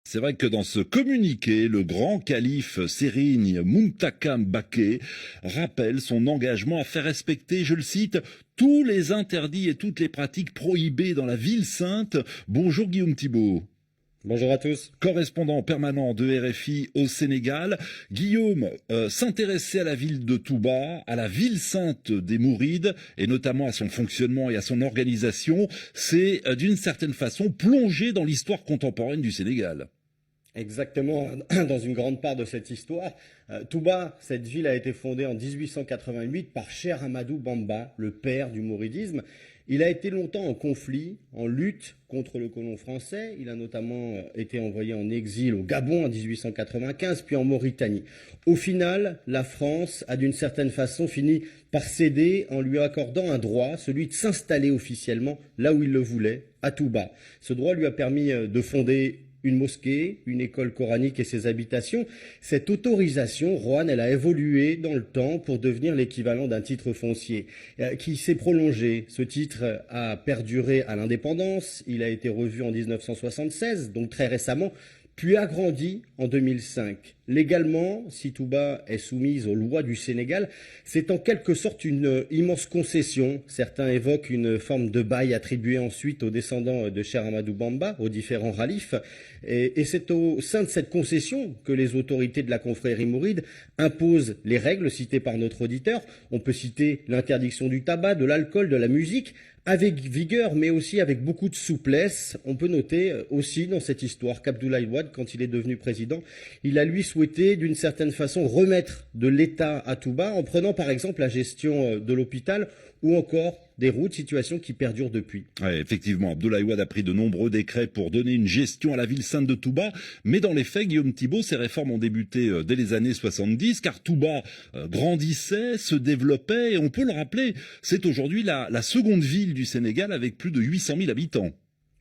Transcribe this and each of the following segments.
C'est vrai que dans ce communiqué, le grand calife Serigne Muntaka Mbaké rappelle son engagement à faire respecter, je le cite, tous les interdits et toutes les pratiques prohibées dans la ville sainte. Bonjour Guillaume Thibault. Bonjour à tous. Correspondant permanent de RFI au Sénégal. Guillaume, s'intéresser à la ville de Touba, à la ville sainte des Mourides, et notamment à son fonctionnement et à son organisation, c'est d'une certaine façon plonger dans l'histoire contemporaine du Sénégal. Exactement, dans une grande part de cette histoire, Touba, cette ville a été fondée en 1888 par Cheikh Ahmadou Bamba, le père du mouridisme. Il a été longtemps en conflit, en lutte contre le colon français. Il a notamment été envoyé en exil au Gabon en 1895, puis en Mauritanie. Au final, la France a d'une certaine façon fini par céder en lui accordant un droit, celui de s'installer officiellement là où il le voulait, à Touba. Ce droit lui a permis de fonder une mosquée, une école coranique et ses habitations. Cette autorisation, Roanne, elle a évolué dans le temps pour devenir l'équivalent d'un titre foncier qui s'est prolongé. Ce titre a perduré à l'indépendance, il a été revu en 1976, donc très récemment, puis agrandi en 2005. Légalement, si Touba est soumise aux lois du Sénégal, c'est en quelque sorte une immense concession. Certains évoquent une forme de bail attribué ensuite aux descendants de Cheikh Ahmadou Bamba, aux différents khalifes. Et c'est au sein de cette concession que les autorités de la confrérie mouride imposent les règles citées par notre auditeur. On peut citer l'interdiction du tabac, de l'alcool, de la musique, avec vigueur, mais aussi avec beaucoup de souplesse. On peut noter aussi dans cette histoire qu'Abdoulaye Wade, quand il est devenu président, il a lui souhaité d'une certaine façon remettre de l'État à Touba en prenant par exemple la gestion de l'hôpital ou encore des routes, situation qui perdure depuis. Ouais, effectivement, Abdoulaye Wade a pris de nombreux décrets pour donner une gestion à la ville sainte de Touba, mais dans les faits, Guillaume Thibault, ces réformes ont débuté dès les années 70, car Touba grandissait, se développait, et on peut le rappeler, c'est aujourd'hui la seconde ville du Sénégal avec plus de 800 000 habitants.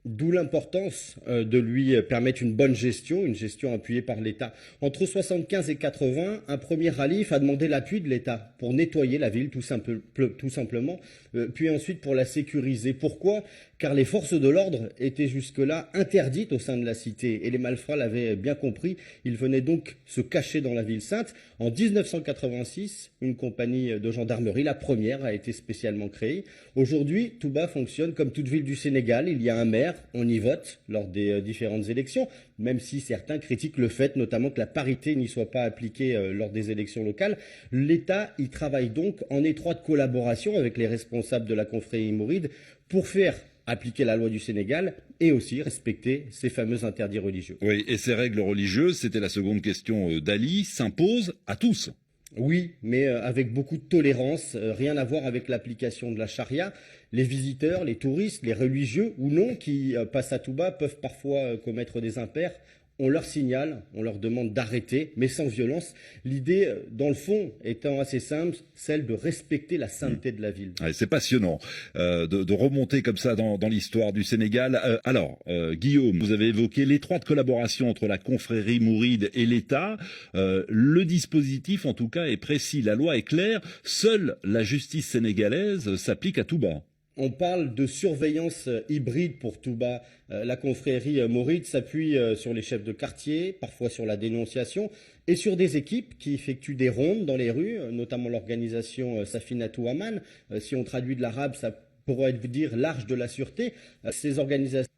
D'où l'importance de lui permettre une bonne gestion, une gestion appuyée par l'État. Entre 75 et 80, un premier calife a demandé l'appui de l'État pour nettoyer la ville tout simplement, puis ensuite pour la sécuriser. Pourquoi ? Car les forces de l'ordre étaient jusque-là interdites au sein de la cité et les malfrats l'avaient bien compris. Ils venaient donc se cacher dans la ville sainte. En 1986, une compagnie de gendarmerie, la première, a été spécialement créée. Aujourd'hui, Touba fonctionne comme toute ville du Sénégal. Il y a un maire, on y vote lors des différentes élections, même si certains critiquent le fait notamment que la parité n'y soit pas appliquée lors des élections locales. L'État y travaille donc en étroite collaboration avec les responsables de la confrérie mouride pour faire appliquer la loi du Sénégal et aussi respecter ces fameux interdits religieux. Oui, et ces règles religieuses, c'était la seconde question d'Ali, s'imposent à tous. Oui, mais avec beaucoup de tolérance, rien à voir avec l'application de la charia. Les visiteurs, les touristes, les religieux ou non qui passent à Touba peuvent parfois commettre des impairs. On leur signale, on leur demande d'arrêter, mais sans violence. L'idée, dans le fond, étant assez simple, celle de respecter la sainteté de la ville. Ouais, c'est passionnant de remonter comme ça dans l'histoire du Sénégal. Guillaume, vous avez évoqué l'étroite collaboration entre la confrérie mouride et l'État. Le dispositif, en tout cas, est précis. La loi est claire. Seule la justice sénégalaise s'applique à Touba. On parle de surveillance hybride pour Touba. La confrérie mouride s'appuie sur les chefs de quartier, parfois sur la dénonciation, et sur des équipes qui effectuent des rondes dans les rues, notamment l'organisation Safinatou Aman. Si on traduit de l'arabe, ça pourrait dire l'Arche de la Sûreté. Ces organisations,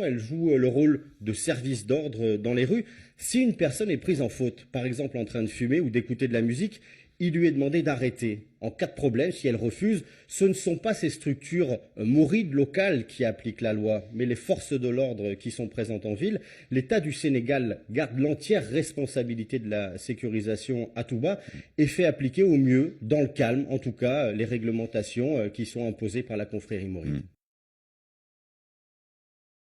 elles jouent le rôle de service d'ordre dans les rues. Si une personne est prise en faute, par exemple en train de fumer ou d'écouter de la musique, il lui est demandé d'arrêter. En cas de problème, si elle refuse, ce ne sont pas ces structures mourides locales qui appliquent la loi, mais les forces de l'ordre qui sont présentes en ville. L'État du Sénégal garde l'entière responsabilité de la sécurisation à Touba et fait appliquer au mieux, dans le calme en tout cas, les réglementations qui sont imposées par la confrérie mouride.